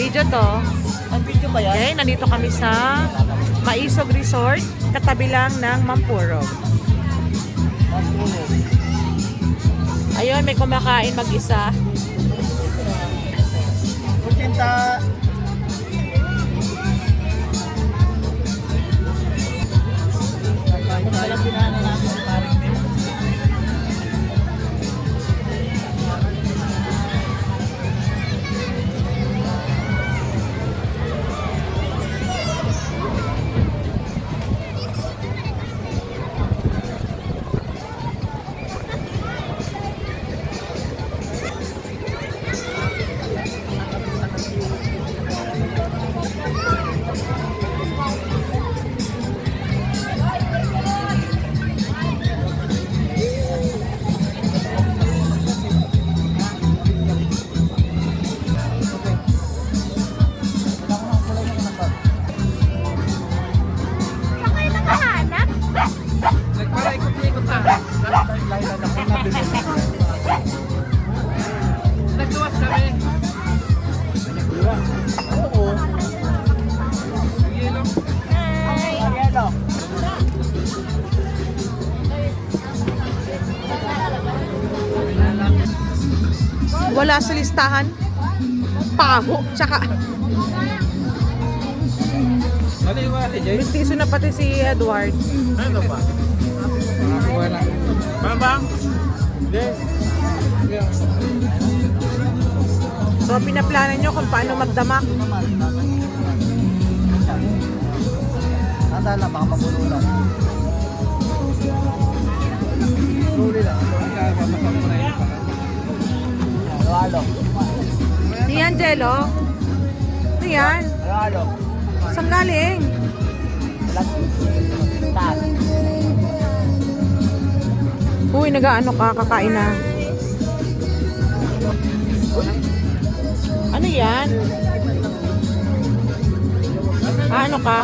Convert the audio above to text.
Video to. Ang video ba yan? Okay, nandito kami sa Maisog Resort, katabi lang ng Mampurog. Ayun, may kumakain mag-isa. Kuchinta. Walang pinana natin. Nagluwas kami. Oo. Yelo. Arielo. Wala sa listahan. Paho, tsaka Naliwa si Jay. mistiso na pati si Edward. Ano ba? Wala. Bang? Yes. So, pinaplanan nyo kung paano magdamak. Nadala, baka magulo lang. Slowly lang. Halo-halo. Ni Angelo? Ano yan? Halo-halo. Saan galing? Taas. Uy, nag-ano ka? Kakain na. Ano yan? Ano ka?